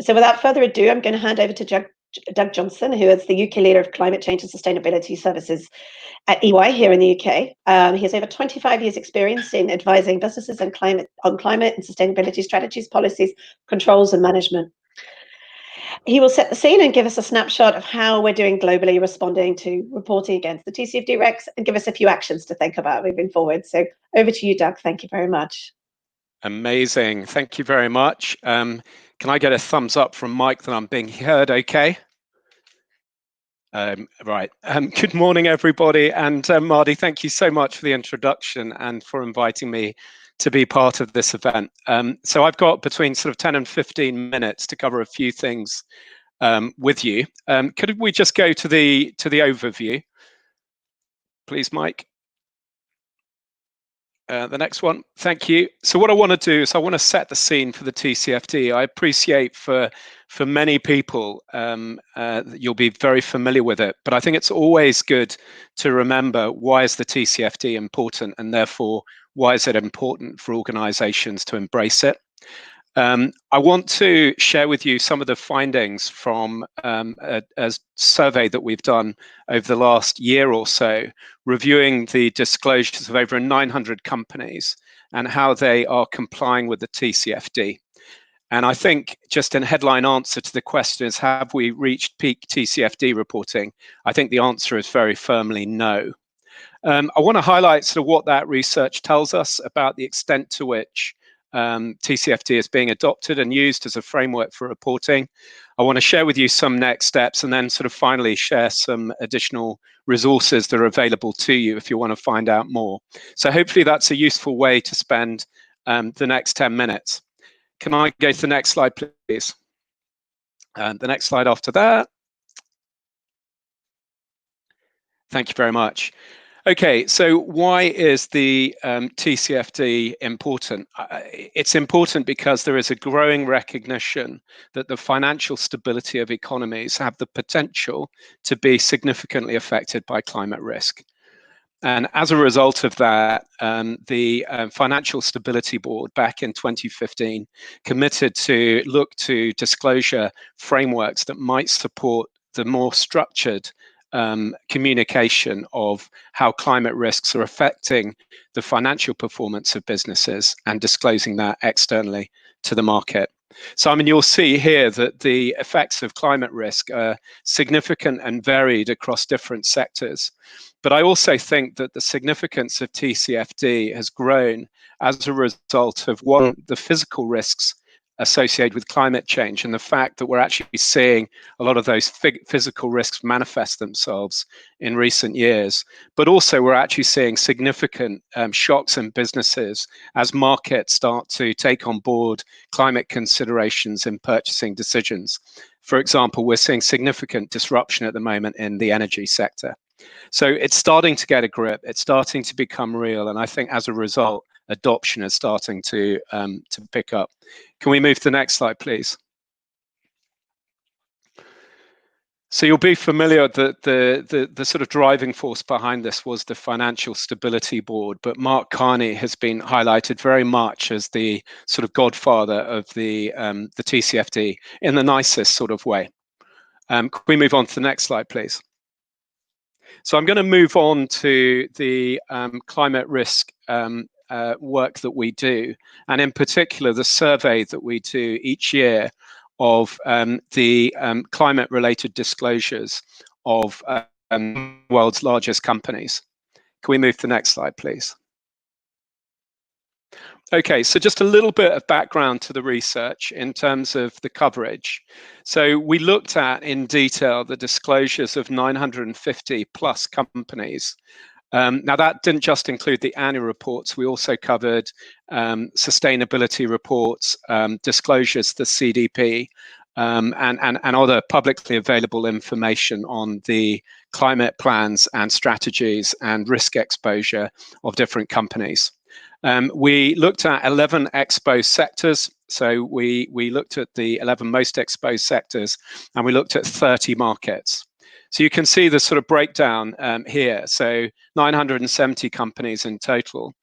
So without further ado, I'm going to hand over to Doug Johnston, who is the UK leader of climate change and sustainability services at EY here in the UK. He has over 25 years experience in advising businesses on climate and sustainability strategies, policies, controls and management. He will set the scene and give us a snapshot of how we're doing globally responding to reporting against the TCFD regs and give us a few actions to think about moving forward. So over to you, Doug. Thank you very much. Amazing. Thank you very much. Can I get a thumbs up from Mike that I'm being heard okay? Right. Good morning, everybody. And Mardi, thank you so much for the introduction and for inviting me to be part of this event. So I've got between sort of 10 and 15 minutes to cover a few things with you. Could we just go to the overview, please, Mike? The next one, thank you. So what I want to do is I want to set the scene for the TCFD. I appreciate for many people, you'll be very familiar with it, but I think it's always good to remember why is the TCFD important, and therefore why is it important for organizations to embrace it. I want to share with you some of the findings from a survey that we've done over the last year or so, reviewing the disclosures of over 900 companies and how they are complying with the TCFD. And I think just in headline answer to the question is, have we reached peak TCFD reporting? I think the answer is very firmly no. I want to highlight sort of what that research tells us about the extent to which TCFD is being adopted and used as a framework for reporting. I want to share with you some next steps and then sort of finally share some additional resources that are available to you if you want to find out more. So hopefully that's a useful way to spend the next 10 minutes. Can I go to the next slide, please? The next slide after that. Thank you very much. Okay, so why is the TCFD important? It's important because there is a growing recognition that the financial stability of economies have the potential to be significantly affected by climate risk. And as a result of that, the Financial Stability Board back in 2015 committed to look to disclosure frameworks that might support the more structured communication of how climate risks are affecting the financial performance of businesses and disclosing that externally to the market. So, I mean, you'll see here that the effects of climate risk are significant and varied across different sectors. But I also think that the significance of TCFD has grown as a result of, one, the physical risks associated with climate change and the fact that we're actually seeing a lot of those physical risks manifest themselves in recent years. But also we're actually seeing significant shocks in businesses as markets start to take on board climate considerations in purchasing decisions. For example, we're seeing significant disruption at the moment in the energy sector. So it's starting to get a grip, it's starting to become real, and I think as a result, adoption is starting to pick up. Can we move to the next slide, please? So you'll be familiar that the sort of driving force behind this was the Financial Stability Board, but Mark Carney has been highlighted very much as the sort of godfather of the TCFD in the nicest sort of way. Can we move on to the next slide, please? So I'm going to move on to the climate risk work that we do, and in particular the survey that we do each year of the climate-related disclosures of the world's largest companies. Can we move to the next slide, please? Okay, so just a little bit of background to the research in terms of the coverage. So we looked at in detail the disclosures of 950 plus companies. Now that didn't just include the annual reports, we also covered sustainability reports, disclosures to CDP, and other publicly available information on the climate plans and strategies and risk exposure of different companies. We looked at 11 exposed sectors. So we looked at the 11 most exposed sectors, and we looked at 30 markets. So you can see the sort of breakdown here. So 970 companies in total.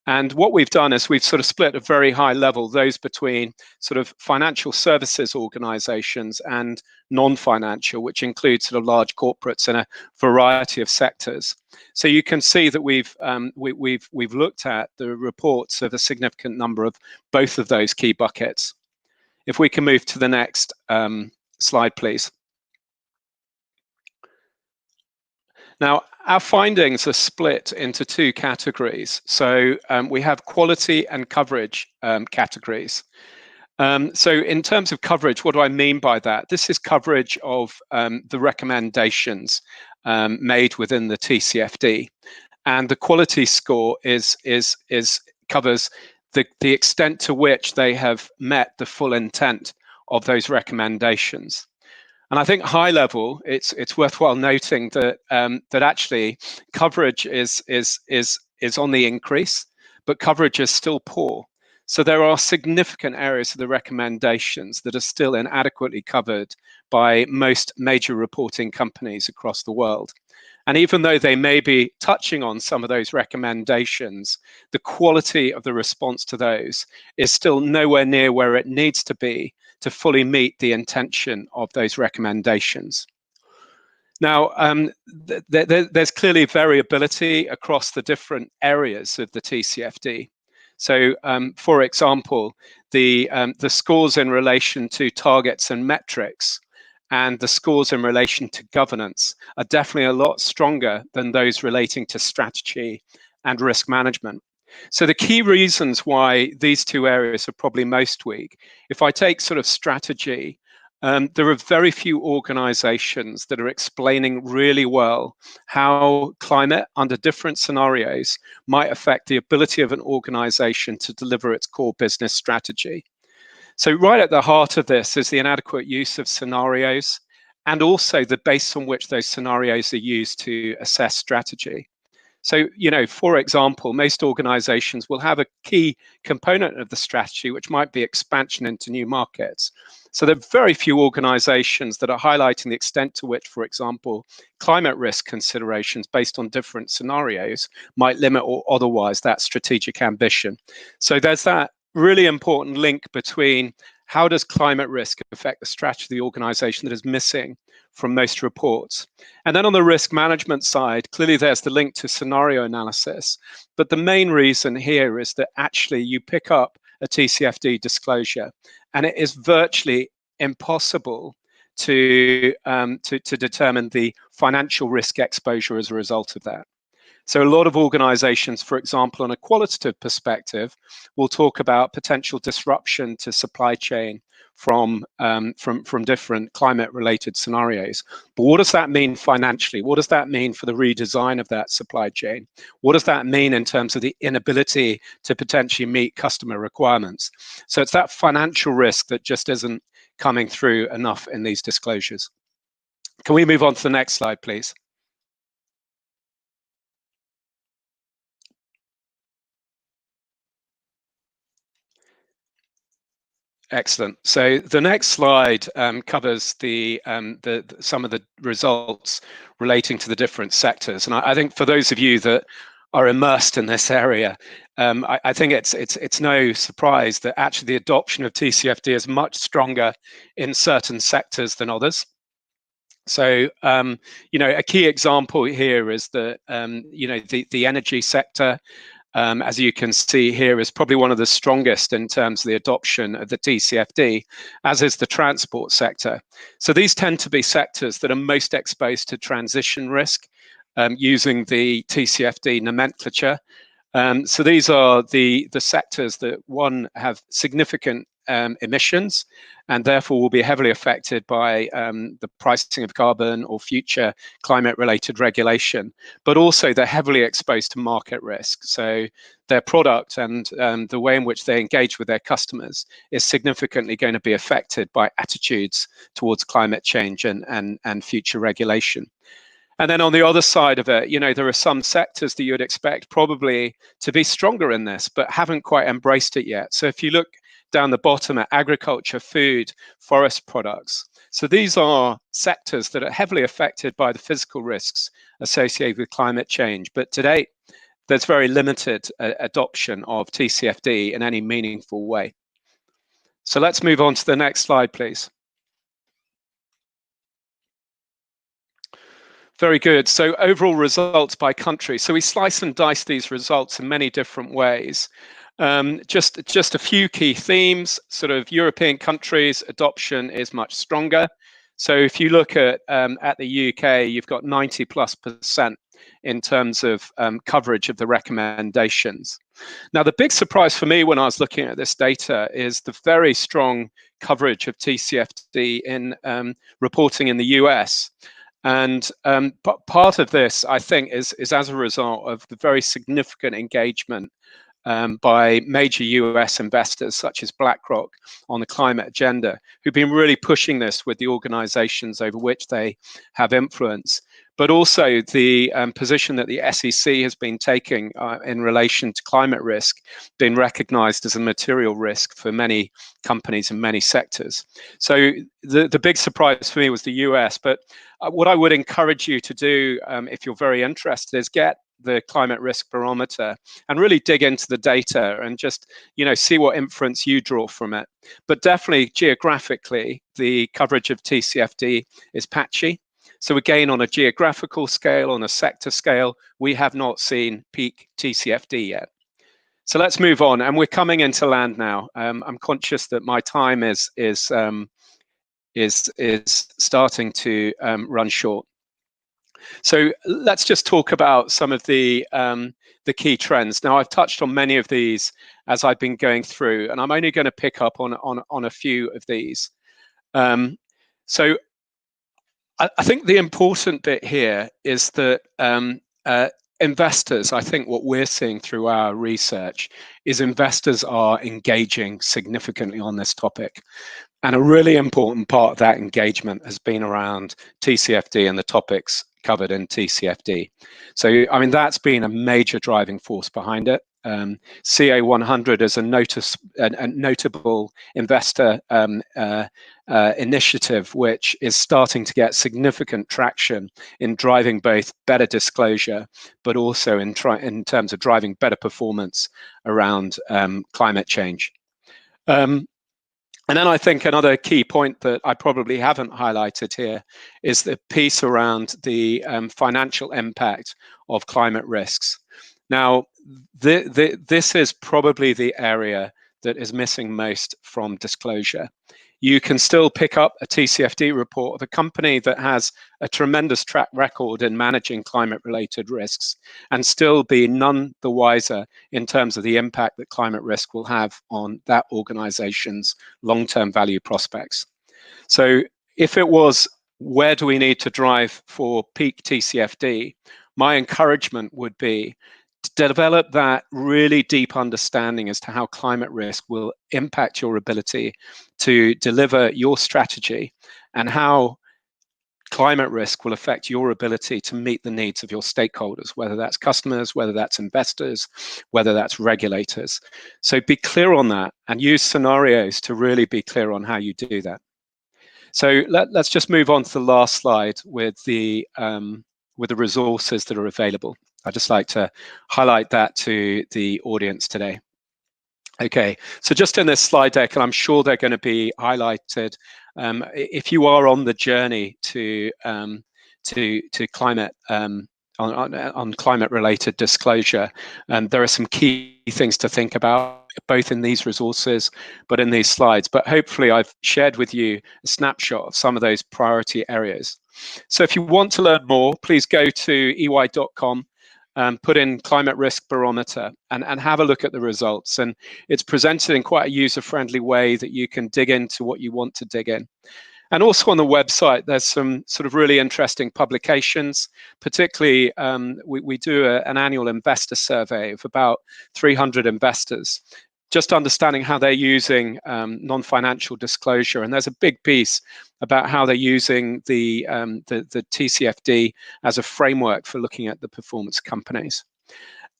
And what we've done is we've sort of split at a very high level those between sort of financial services organizations and non-financial, which includes sort of large corporates in a variety of sectors. So you can see that we've looked at the reports of a significant number of both of those key buckets. If we can move to the next slide, please. Now, our findings are split into two categories. So we have quality and coverage categories. So in terms of coverage, what do I mean by that? This is coverage of the recommendations made within the TCFD. And the quality score covers the extent to which they have met the full intent of those recommendations. And I think high level, it's worthwhile noting that that actually coverage is on the increase, but coverage is still poor. So there are significant areas of the recommendations that are still inadequately covered by most major reporting companies across the world. And even though they may be touching on some of those recommendations, the quality of the response to those is still nowhere near where it needs to be to fully meet the intention of those recommendations. Now, there's clearly variability across the different areas of the TCFD. So, for example, the scores in relation to targets and metrics and the scores in relation to governance are definitely a lot stronger than those relating to strategy and risk management. So the key reasons why these two areas are probably most weak, if I take sort of strategy, there are very few organizations that are explaining really well how climate under different scenarios might affect the ability of an organization to deliver its core business strategy. So right at the heart of this is the inadequate use of scenarios and also the base on which those scenarios are used to assess strategy. So, you know, for example, most organizations will have a key component of the strategy, which might be expansion into new markets. So there are very few organizations that are highlighting the extent to which, for example, climate risk considerations based on different scenarios might limit or otherwise that strategic ambition. So there's that really important link between how does climate risk affect the strategy of the organization that is missing from most reports. And then on the risk management side, clearly there's the link to scenario analysis. But the main reason here is that actually you pick up a TCFD disclosure and it is virtually impossible to determine the financial risk exposure as a result of that. So a lot of organizations, for example, on a qualitative perspective, will talk about potential disruption to supply chain from different climate-related scenarios. But what does that mean financially? What does that mean for the redesign of that supply chain? What does that mean in terms of the inability to potentially meet customer requirements? So it's that financial risk that just isn't coming through enough in these disclosures. Can we move on to the next slide, please? Excellent. So the next slide covers some of the results relating to the different sectors, and I think for those of you that are immersed in this area, I think it's no surprise that actually the adoption of TCFD is much stronger in certain sectors than others. So, you know, a key example here is that you know, the energy sector. As you can see here, is probably one of the strongest in terms of the adoption of the TCFD, as is the transport sector. So these tend to be sectors that are most exposed to transition risk using the TCFD nomenclature. So these are the sectors that, one, have significant emissions and therefore will be heavily affected by the pricing of carbon or future climate-related regulation, but also they're heavily exposed to market risk. So their product and the way in which they engage with their customers is significantly going to be affected by attitudes towards climate change and future regulation. And then on the other side of it, you know, there are some sectors that you would expect probably to be stronger in this, but haven't quite embraced it yet. So if you look down the bottom at agriculture, food, forest products. So these are sectors that are heavily affected by the physical risks associated with climate change. But to date, there's very limited adoption of TCFD in any meaningful way. So let's move on to the next slide, please. Very good. So overall results by country. So we slice and dice these results in many different ways. Just a few key themes. Sort of European countries, adoption is much stronger. So if you look at the UK, you've got 90+% in terms of coverage of the recommendations. Now, the big surprise for me when I was looking at this data is the very strong coverage of TCFD in reporting in the US. And part of this, I think, is as a result of the very significant engagement by major US investors such as BlackRock on the climate agenda, who've been really pushing this with the organizations over which they have influence, but also the position that the SEC has been taking in relation to climate risk, being recognized as a material risk for many companies in many sectors. So the big surprise for me was the US, but what I would encourage you to do if you're very interested is get the climate risk barometer and really dig into the data and just, see what inference you draw from it. But definitely geographically, the coverage of TCFD is patchy. So again, on a geographical scale, on a sector scale, we have not seen peak TCFD yet. So let's move on, and we're coming into land now. I'm conscious that my time is starting to run short. So let's just talk about some of the key trends. Now, I've touched on many of these as I've been going through, and I'm only going to pick up on a few of these. So I think the important bit here is that investors, I think what we're seeing through our research is investors are engaging significantly on this topic. And a really important part of that engagement has been around TCFD and the topics covered in TCFD. So, I mean, that's been a major driving force behind it. CA100 is a notable investor initiative, which is starting to get significant traction in driving both better disclosure, but also in terms of driving better performance around climate change. And then I think another key point that I probably haven't highlighted here is the piece around the financial impact of climate risks. Now, this is probably the area that is missing most from disclosure. You can still pick up a TCFD report of a company that has a tremendous track record in managing climate-related risks and still be none the wiser in terms of the impact that climate risk will have on that organization's long-term value prospects. So if it was, where do we need to drive for peak TCFD? My encouragement would be to develop that really deep understanding as to how climate risk will impact your ability to deliver your strategy and how climate risk will affect your ability to meet the needs of your stakeholders, whether that's customers, whether that's investors, whether that's regulators. So be clear on that and use scenarios to really be clear on how you do that. So let's just move on to the last slide with the resources that are available. I'd just like to highlight that to the audience today. Okay, so just in this slide deck, and I'm sure they're going to be highlighted, if you are on the journey to climate, on climate-related disclosure, there are some key things to think about, both in these resources, but in these slides. But hopefully I've shared with you a snapshot of some of those priority areas. So if you want to learn more, please go to ey.com. Put in climate risk barometer and have a look at the results. And it's presented in quite a user-friendly way that you can dig into what you want to dig in. And also on the website, there's some sort of really interesting publications, particularly we do an annual investor survey of about 300 investors, just understanding how they're using non-financial disclosure. And there's a big piece about how they're using the TCFD as a framework for looking at the performance companies.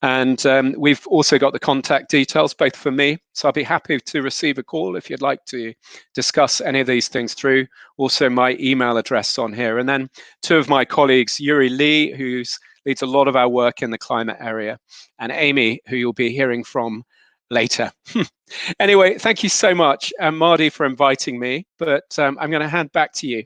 And we've also got the contact details, both for me, so I'll be happy to receive a call if you'd like to discuss any of these things through. Also my email address on here. And then two of my colleagues, Yuri Lee, who's leads a lot of our work in the climate area, and Amy, who you'll be hearing from later. Anyway, thank you so much, Mardi, for inviting me, but I'm going to hand back to you.